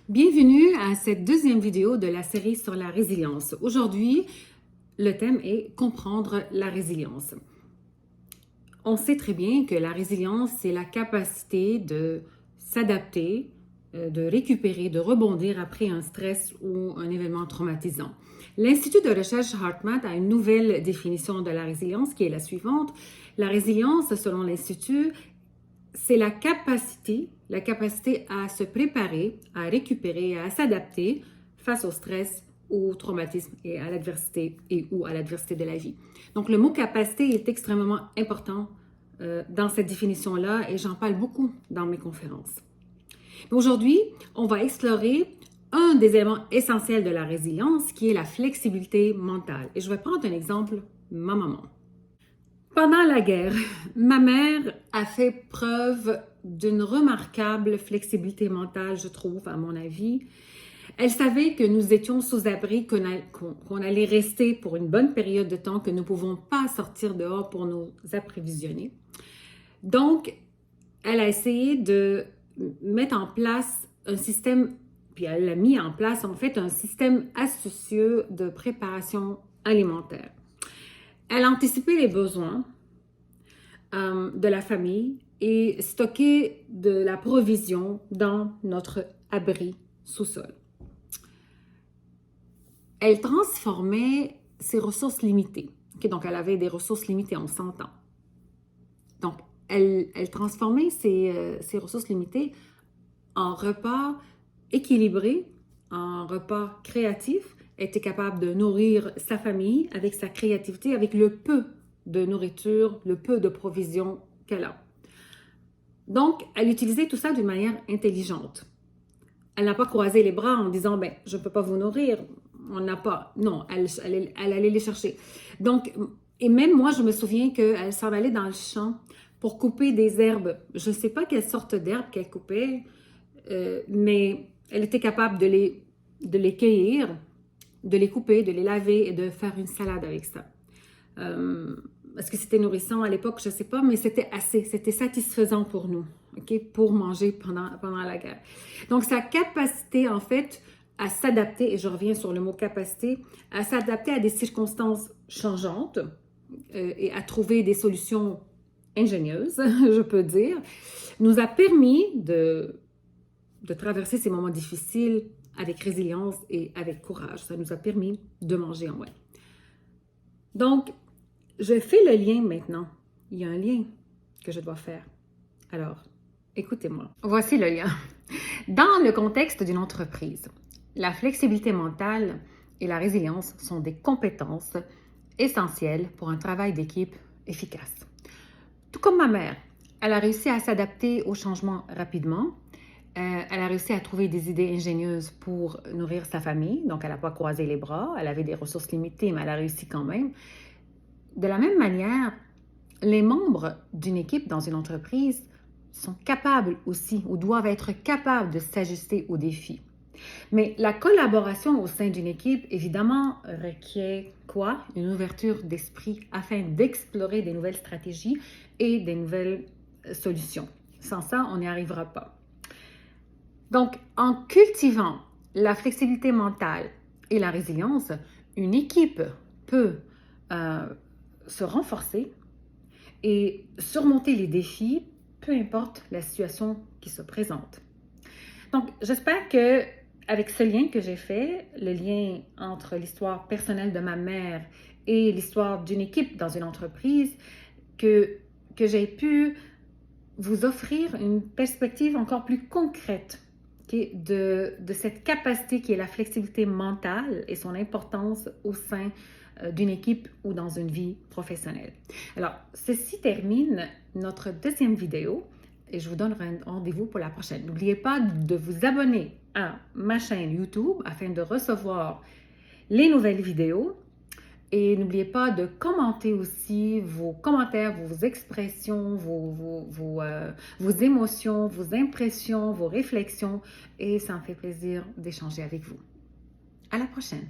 Bienvenue à cette deuxième vidéo de la série sur la résilience. Aujourd'hui, le thème est comprendre la résilience. On sait très bien que la résilience, c'est la capacité de s'adapter, de récupérer, de rebondir après un stress ou un événement traumatisant. L'Institut de recherche HeartMath a une nouvelle définition de la résilience qui est la suivante. La résilience, selon l'Institut, c'est la capacité à se préparer, à récupérer, à s'adapter face au stress, au traumatisme et à l'adversité ou à l'adversité de la vie. Donc, le mot capacité est extrêmement important dans cette définition-là et j'en parle beaucoup dans mes conférences. Aujourd'hui, on va explorer un des éléments essentiels de la résilience qui est la flexibilité mentale. Et je vais prendre un exemple, ma maman. Pendant la guerre, ma mère a fait preuve d'une remarquable flexibilité mentale, je trouve, à mon avis. Elle savait que nous étions sous abri, qu'on allait rester pour une bonne période de temps, que nous ne pouvons pas sortir dehors pour nous approvisionner. Donc, elle a essayé de mettre en place un système, puis elle a mis en place en fait un système astucieux de préparation alimentaire. Elle a anticipé les besoins de la famille et stocké de la provision dans notre abri sous-sol. Elle transformait ses ressources limitées. Okay, donc, elle avait des ressources limitées, on s'entend. Donc, elle transformait ses ressources limitées en repas équilibrés, en repas créatifs. Elle était capable de nourrir sa famille avec sa créativité, avec le peu de nourriture, le peu de provisions qu'elle a. Donc, elle utilisait tout ça d'une manière intelligente. Elle n'a pas croisé les bras en disant « je ne peux pas vous nourrir, on n'a pas... » Non, elle allait les chercher. Donc, et même moi, je me souviens qu'elle s'en allait dans le champ pour couper des herbes. Je ne sais pas quelle sorte d'herbes qu'elle coupait, mais elle était capable de les cueillir, de les couper, de les laver et de faire une salade avec ça. Est-ce que c'était nourrissant à l'époque? Je ne sais pas, mais c'était satisfaisant pour nous, okay, pour manger pendant la guerre. Donc, sa capacité, en fait, à s'adapter, et je reviens sur le mot capacité, à s'adapter à des circonstances changeantes et à trouver des solutions ingénieuses, je peux dire, nous a permis de traverser ces moments difficiles avec résilience et avec courage. Ça nous a permis de manger en moins. Donc, je fais le lien maintenant. Il y a un lien que je dois faire. Alors, écoutez-moi. Voici le lien. Dans le contexte d'une entreprise, la flexibilité mentale et la résilience sont des compétences essentielles pour un travail d'équipe efficace. Tout comme ma mère, elle a réussi à s'adapter aux changements rapidement. Elle a réussi à trouver des idées ingénieuses pour nourrir sa famille. Donc, elle n'a pas croisé les bras. Elle avait des ressources limitées, mais elle a réussi quand même. De la même manière, les membres d'une équipe dans une entreprise sont capables aussi ou doivent être capables de s'ajuster aux défis. Mais la collaboration au sein d'une équipe, évidemment, requiert quoi? Une ouverture d'esprit afin d'explorer des nouvelles stratégies et des nouvelles solutions. Sans ça, on n'y arrivera pas. Donc, en cultivant la flexibilité mentale et la résilience, une équipe peut se renforcer et surmonter les défis, peu importe la situation qui se présente. Donc, j'espère que avec ce lien que j'ai fait, le lien entre l'histoire personnelle de ma mère et l'histoire d'une équipe dans une entreprise, que j'ai pu vous offrir une perspective encore plus concrète, okay, de cette capacité qui est la flexibilité mentale et son importance au sein d'une équipe ou dans une vie professionnelle. Alors, ceci termine notre deuxième vidéo et je vous donne rendez-vous pour la prochaine. N'oubliez pas de vous abonner à ma chaîne YouTube afin de recevoir les nouvelles vidéos et n'oubliez pas de commenter aussi vos commentaires, vos expressions, vos émotions, vos impressions, vos réflexions et ça me fait plaisir d'échanger avec vous. À la prochaine!